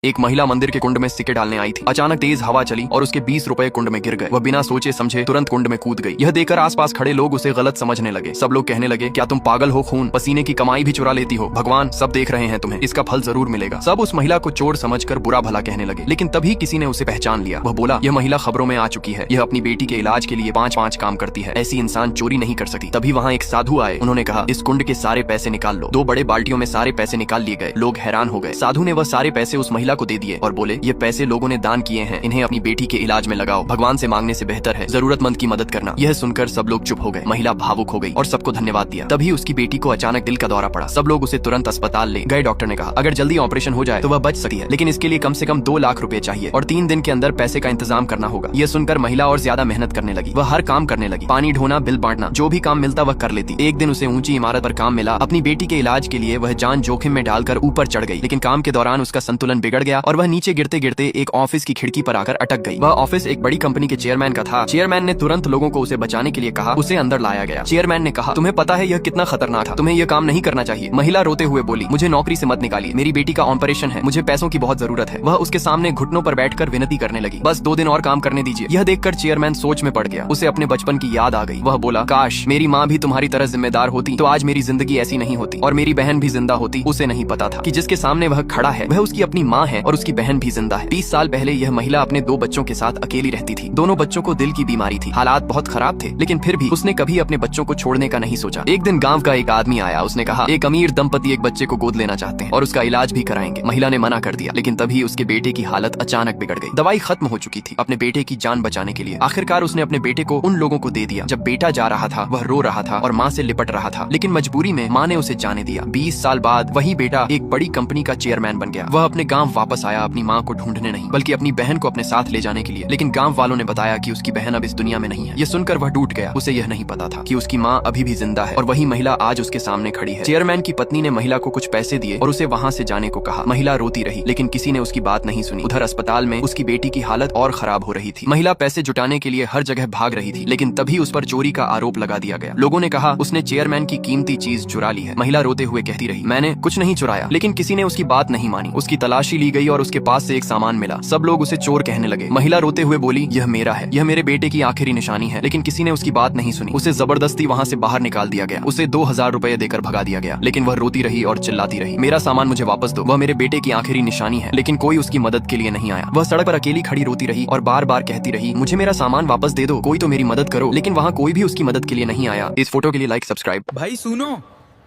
एक महिला मंदिर के कुंड में सिक्के डालने आई थी। अचानक तेज हवा चली और उसके 20 रुपए कुंड में गिर गए। वह बिना सोचे समझे तुरंत कुंड में कूद गई। यह देखकर आसपास खड़े लोग उसे गलत समझने लगे। सब लोग कहने लगे, क्या तुम पागल हो? खून पसीने की कमाई भी चुरा लेती हो? भगवान सब देख रहे हैं तुम्हें, इसका फल जरूर मिलेगा। सब उस महिला को चोर समझकर बुरा भला कहने लगे, लेकिन तभी किसी ने उसे पहचान लिया। वह बोला, यह महिला खबरों में आ चुकी है। यह अपनी बेटी के इलाज के लिए 5-5 काम करती है। ऐसी इंसान चोरी नहीं कर सकती। तभी वहाँ एक साधु आए। उन्होंने कहा, इस कुंड के सारे पैसे निकाल लो। 2 बड़े बाल्टियों में सारे पैसे निकाल लिए गए। लोग हैरान हो गए। साधु ने वह सारे पैसे उस महिला को दे दिए और बोले, ये पैसे लोगों ने दान किए हैं, इन्हें अपनी बेटी के इलाज में लगाओ। भगवान से मांगने से बेहतर है जरूरतमंद की मदद करना। यह सुनकर सब लोग चुप हो गए। महिला भावुक हो गई और सबको धन्यवाद दिया। तभी उसकी बेटी को अचानक दिल का दौरा पड़ा। सब लोग उसे तुरंत अस्पताल ले गए। डॉक्टर ने कहा, अगर जल्दी ऑपरेशन हो जाए तो वह बच सकती है, लेकिन इसके लिए कम से कम 2 लाख रुपए चाहिए और 3 दिन के अंदर पैसे का इंतजाम करना होगा। यह सुनकर महिला और ज्यादा मेहनत करने लगी। वह हर काम करने लगी। पानी ढोना, बिल बांटना, जो भी काम मिलता वह कर लेती। एक दिन उसे ऊंची इमारत पर काम मिला। अपनी बेटी के इलाज के लिए वह जान जोखिम में डालकर ऊपर चढ़ गई, लेकिन काम के दौरान उसका संतुलन बिगड़ गया और वह नीचे गिरते गिरते एक ऑफिस की खिड़की पर आकर अटक गई। वह ऑफिस एक बड़ी कंपनी के चेयरमैन का था। चेयरमैन ने तुरंत लोगों को उसे बचाने के लिए कहा। उसे अंदर लाया गया। चेयरमैन ने कहा, तुम्हें पता है यह कितना खतरनाक था, तुम्हें यह काम नहीं करना चाहिए। महिला रोते हुए बोली, मुझे नौकरी से मत निकालिए, मेरी बेटी का ऑपरेशन है, मुझे पैसों की बहुत जरूरत है। वह उसके सामने घुटनों पर बैठकर विनती करने लगी, बस 2 दिन और काम करने दीजिए। यह देखकर चेयरमैन सोच में पड़ गया। उसे अपने बचपन की याद आ गई। वह बोला, काश मेरी माँ भी तुम्हारी तरह जिम्मेदार होती तो आज मेरी जिंदगी ऐसी नहीं होती और मेरी बहन भी जिंदा होती। उसे नहीं पता था कि जिसके सामने वह खड़ा है वह उसकी अपनी माँ है और उसकी बहन भी जिंदा है। 30 साल पहले यह महिला अपने 2 बच्चों के साथ अकेली रहती थी। दोनों बच्चों को दिल की बीमारी थी। हालात बहुत खराब थे, लेकिन फिर भी उसने कभी अपने बच्चों को छोड़ने का नहीं सोचा। एक दिन गांव का एक आदमी आया। उसने कहा, एक अमीर दंपति एक बच्चे को गोद लेना चाहते हैं और उसका इलाज भी कराएंगे। महिला ने मना कर दिया, लेकिन तभी उसके बेटे की हालत अचानक बिगड़ गई। दवाई खत्म हो चुकी थी। अपने बेटे की जान बचाने के लिए आखिरकार उसने अपने बेटे को उन लोगों को दे दिया। जब बेटा जा रहा था वह रो रहा था और माँ से लिपट रहा था, लेकिन मजबूरी में माँ ने उसे जाने दिया। 20 साल बाद वही बेटा एक बड़ी कंपनी का चेयरमैन बन गया। वह अपने गाँव वापस आया, अपनी माँ को ढूंढने नहीं बल्कि अपनी बहन को अपने साथ ले जाने के लिए। लेकिन गाँव वालों ने बताया कि उसकी बहन अब इस दुनिया में नहीं है। यह सुनकर वह टूट गया। उसे यह नहीं पता था कि उसकी माँ अभी भी जिंदा है और वही महिला आज उसके सामने खड़ी है। चेयरमैन की पत्नी ने महिला को कुछ पैसे दिए और उसे वहाँ से जाने को कहा। महिला रोती रही, लेकिन किसी ने उसकी बात नहीं सुनी। उधर अस्पताल में उसकी बेटी की हालत और खराब हो रही थी। महिला पैसे जुटाने के लिए हर जगह भाग रही थी, लेकिन तभी उस पर चोरी का आरोप लगा दिया गया। लोगों ने कहा, उसने चेयरमैन की कीमती चीज चुरा ली है। महिला रोते हुए कहती रही, मैंने कुछ नहीं चुराया, लेकिन किसी ने उसकी बात नहीं मानी। उसकी तलाशी ली गई और उसके पास से एक सामान मिला। सब लोग उसे चोर कहने लगे। महिला रोते हुए बोली, यह मेरा है, यह मेरे बेटे की आखिरी निशानी है, लेकिन किसी ने उसकी बात नहीं सुनी। उसे जबरदस्ती वहाँ से बाहर निकाल दिया गया। उसे 2000 रुपए देकर भगा दिया गया, लेकिन वह रोती रही और चिल्लाती रही, मेरा सामान मुझे वापस दो, वह मेरे बेटे की आखिरी निशानी है। लेकिन कोई उसकी मदद के लिए नहीं आया। वह सड़क पर अकेली खड़ी रोती रही और बार बार कहती रही, मुझे मेरा सामान वापस दे दो, कोई तो मेरी मदद करो। लेकिन वहाँ कोई भी उसकी मदद के लिए नहीं आया। इस फोटो के लिए लाइक सब्सक्राइब। भाई सुनो,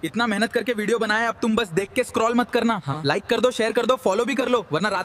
इतना मेहनत करके वीडियो बनाया, अब तुम बस देख के स्क्रॉल मत करना। लाइक कर दो, शेयर कर दो, फॉलो भी कर लो, वरना रात